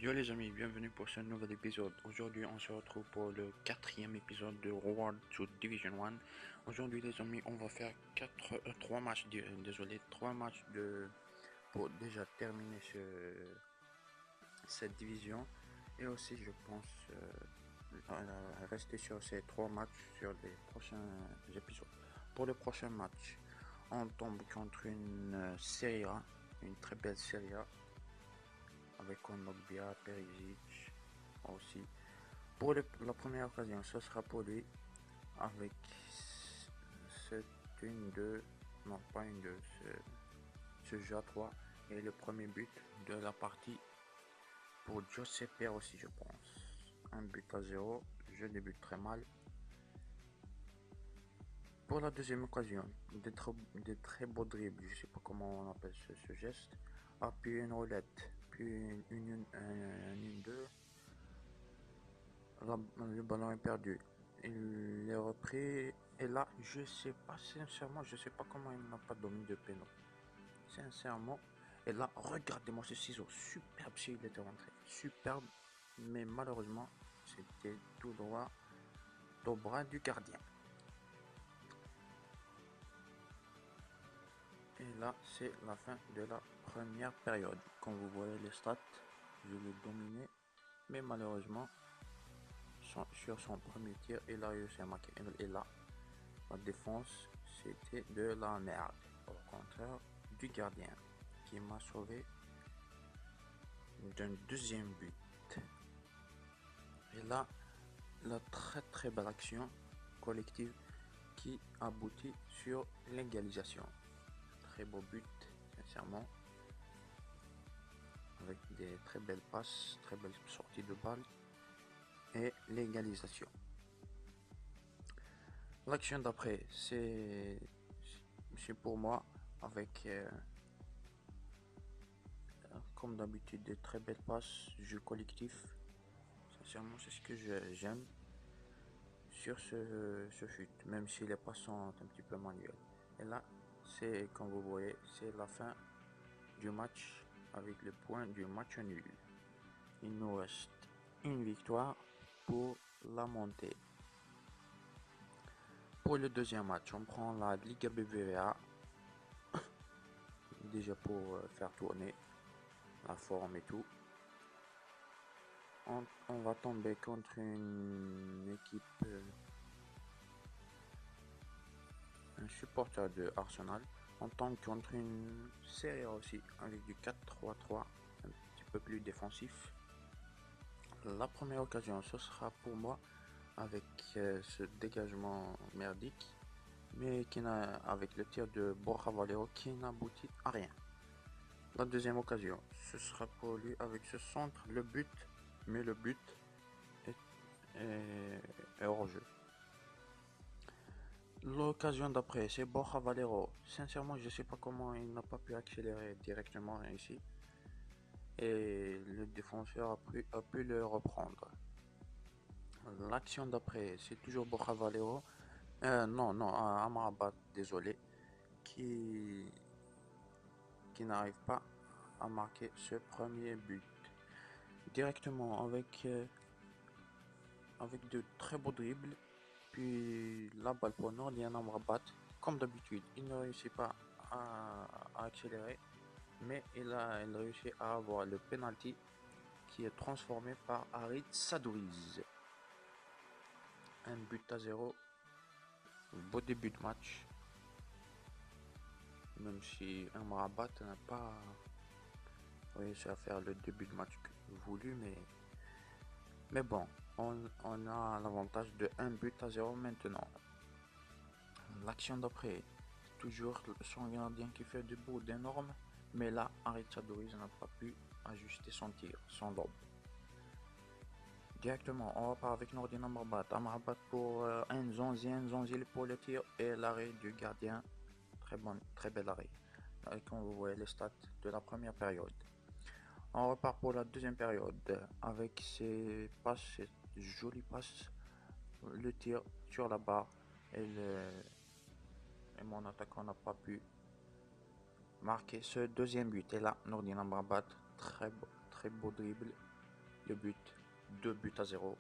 Yo les amis, bienvenue pour ce nouvel épisode. Aujourd'hui on se retrouve pour le quatrième épisode de Road to Division 1. Aujourd'hui les amis, on va faire trois matchs pour déjà terminer cette division. Et aussi je pense rester sur ces trois matchs sur les prochains épisodes. Pour le prochain match, on tombe contre une Serie A, une très belle Serie A avec Kondogbia, Perisic aussi. Pour la première occasion, ce sera pour lui avec cette une 2, non pas une 2, ce jeu à 3 et le premier but de la partie pour Giuseppe aussi je pense. Un but à 0, je débute très mal. Pour la deuxième occasion, des très beaux dribbles, je sais pas comment on appelle ce geste, puis une roulette, puis une 2. Le ballon est perdu. Il est repris. Et là, je sais pas, sincèrement, je sais pas comment il n'a pas dominé de péno. Sincèrement. Et là, regardez-moi ce ciseau. Superbe s'il était rentré. Superbe. Mais malheureusement, c'était tout droit au bras du gardien. Et là, c'est la fin de la première période. Quand vous voyez les stats, je l'ai dominé. Mais malheureusement, sur son premier tir, il a réussi à marquer. Et là, la défense, c'était de la merde. Au contraire du gardien, qui m'a sauvé d'un deuxième but. Et là, la très belle action collective qui aboutit sur l'égalisation. Très beau but, sincèrement. Avec des très belles passes, très belles sorties de balle. Et l'égalisation. L'action d'après, c'est pour moi avec comme d'habitude de très belles passes, jeu collectif. Sincèrement, c'est ce que j'aime sur ce fut, même si les passes sont un petit peu manuelles. Et là, c'est comme vous voyez, c'est la fin du match avec le point du match nul. Il nous reste une victoire pour la montée. Pour le deuxième match, on prend la Liga BBVA déjà pour faire tourner la forme et tout. On va tomber contre une équipe, un supporter de Arsenal. On tombe contre une série aussi avec du 4-3-3, un petit peu plus défensif. La première occasion, ce sera pour moi avec ce dégagement merdique, mais avec le tir de Borja Valero qui n'aboutit à rien. La deuxième occasion, ce sera pour lui avec ce centre, le but, mais le but est hors jeu. L'occasion d'après, c'est Borja Valero. Sincèrement, je ne sais pas comment il n'a pas pu accélérer directement ici. Et le défenseur a pu le reprendre. L'action d'après, c'est toujours Borja Valero. Non, Amrabat, désolé, qui n'arrive pas à marquer ce premier but. Directement avec de très beaux dribbles. Puis la balle pour Nordin Amrabat. Comme d'habitude, il ne réussit pas à accélérer. Mais il réussit à avoir le penalty qui est transformé par Harit Sadouriz. Un but à 0. Beau début de match. Même si Amrabat n'a pas réussi à faire le début de match voulu, mais bon, on a l'avantage de 1 but à 0 maintenant. L'action d'après, toujours son gardien qui fait du bout d'énorme, mais là, Harit Sadouriz n'a pas pu ajuster son tir, son lob. Directement, on repart avec Nordin Amrabat. Amrabat pour Nzonzi pour le tir et l'arrêt du gardien. Très bel arrêt. Comme vous voyez les stats de la première période. On repart pour la deuxième période avec ces jolies passes, le tir sur la barre et mon attaquant n'a pas pu marquer ce deuxième but. Et là, Nordin Amrabat, très beau dribble le but, 2 buts à 0.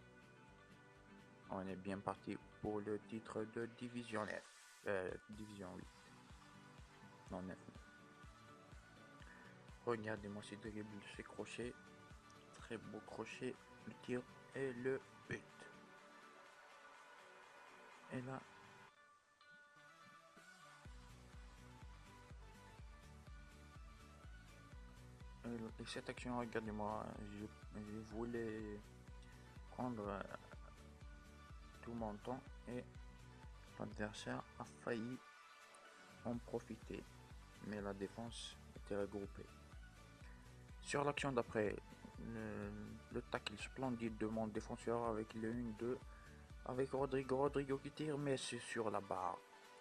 On est bien parti pour le titre de division 9, division 8. Non, 9. Regardez-moi ces dribbles, ces crochets. Très beau crochet, le tir et le but. Et là, et cette action, regardez-moi, je voulais prendre tout mon temps et l'adversaire a failli en profiter, mais la défense était regroupée. Sur l'action d'après, le tackle splendide de mon défenseur avec le 1-2 avec Rodrigo qui tire, mais c'est sur la barre.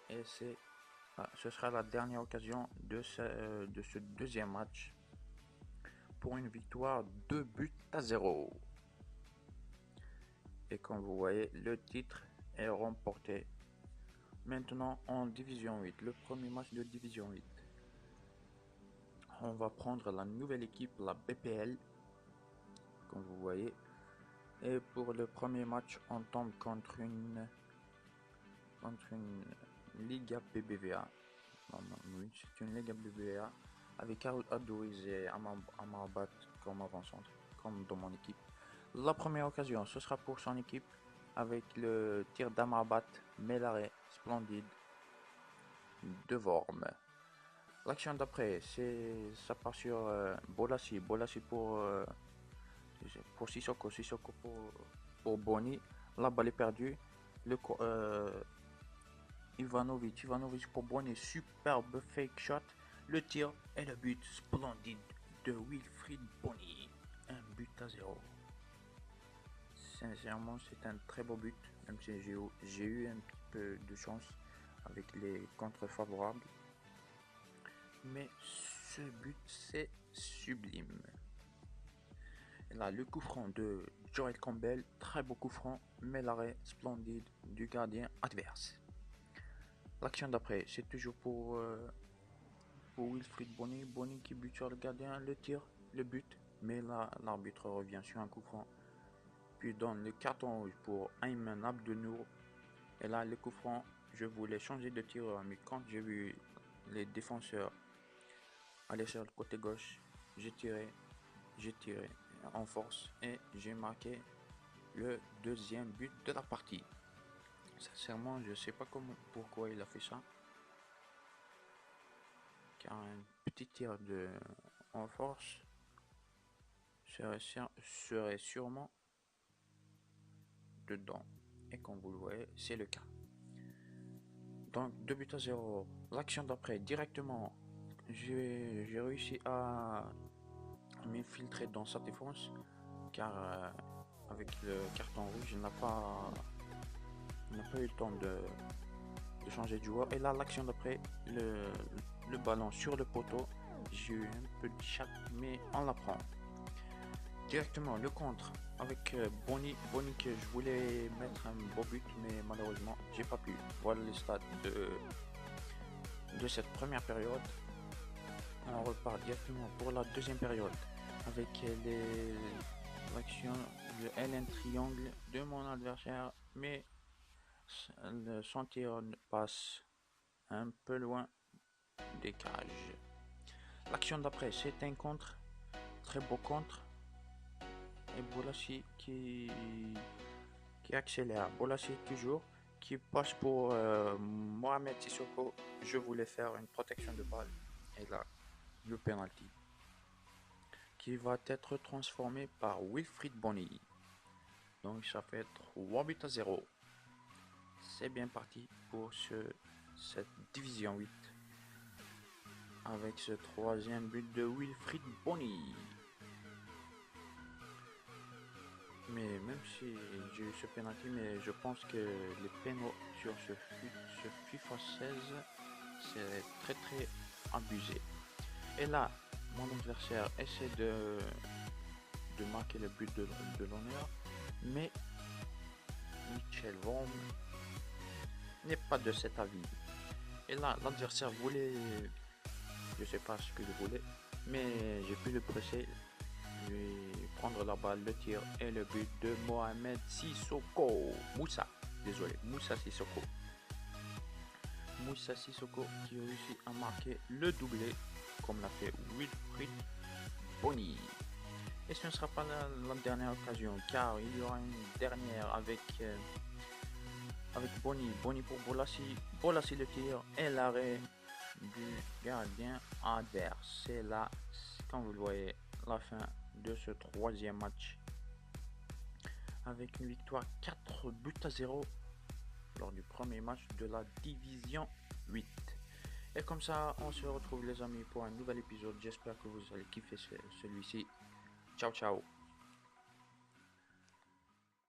Et ce sera la dernière occasion de ce deuxième match pour une victoire 2 buts à 0. Et comme vous voyez, le titre est remporté. Maintenant en division 8, le premier match de division 8. On va prendre la nouvelle équipe, la BPL, comme vous voyez. Et pour le premier match, on tombe contre une Liga BBVA. Oui, c'est une Liga BBVA avec Adouiz et Amrabat comme avant-centre, comme dans mon équipe. La première occasion, ce sera pour son équipe avec le tir d'Amrabat, mais l'arrêt splendide de Vorm. L'action d'après, ça part sur Bolassi pour Sissoko pour Boni. La balle est perdue. Ivanovic pour Boni, superbe fake shot. Le tir et le but splendide de Wilfried Boni. 1 but à 0. Sincèrement, c'est un très beau but, même si j'ai eu un petit peu de chance avec les contres favorables. Mais ce but, c'est sublime. Et là, le coup franc de Joel Campbell, très beau coup franc, mais l'arrêt splendide du gardien adverse. L'action d'après, c'est toujours pour Wilfried Boni qui bute sur le gardien, le tir, le but, mais là, l'arbitre revient sur un coup franc, puis donne le carton rouge pour Ayman Abdenour. Et là, le coup franc, je voulais changer de tireur, mais quand j'ai vu les défenseurs aller sur le côté gauche, j'ai tiré en force et j'ai marqué le deuxième but de la partie. Sincèrement, je sais pas pourquoi il a fait ça, car un petit tir en force serait sûrement dedans, et comme vous le voyez, c'est le cas. Donc 2 buts à 0. L'action d'après, directement, j'ai réussi à m'infiltrer dans sa défense, car avec le carton rouge, il n'a pas eu le temps de changer de joueur. Et là, l'action d'après, le ballon sur le poteau, j'ai eu un peu de chat, mais on la prend. Directement, le contre avec Boni que je voulais mettre un beau but, mais malheureusement, j'ai pas pu. Voilà les stats de cette première période. On repart directement pour la deuxième période avec l'action, le LN triangle de mon adversaire, mais son tir passe un peu loin des cages. L'action d'après, c'est un contre, très beau contre, et Bolassi qui accélère. Bolassi toujours, qui passe pour Mohamed Sissoko. Je voulais faire une protection de balle, et là, le penalty qui va être transformé par Wilfried Boni. Donc ça fait 3 buts à 0. C'est bien parti pour cette division 8 avec ce troisième but de Wilfried Boni. Mais même si j'ai eu ce penalty, mais je pense que les pénaux sur ce FIFA 16, c'est très très abusé. Et là, mon adversaire essaie de marquer le but de l'honneur, mais Michel Vorm n'est pas de cet avis. Et là, l'adversaire voulait, je sais pas ce que je voulais, mais j'ai pu le presser, lui prendre la balle, le tir et le but de Mohamed Sissoko. Moussa Sissoko. Moussa Sissoko qui réussit à marquer le doublé comme l'a fait Wilfried Bony. Et ce ne sera pas la dernière occasion car il y aura une dernière avec Bony pour Bolassi le tir et l'arrêt du gardien adverse. C'est là, comme vous le voyez, la fin de ce troisième match avec une victoire 4-0 lors du premier match de la division 8. Et comme ça, on se retrouve les amis pour un nouvel épisode. J'espère que vous allez kiffer celui-ci. Ciao ciao.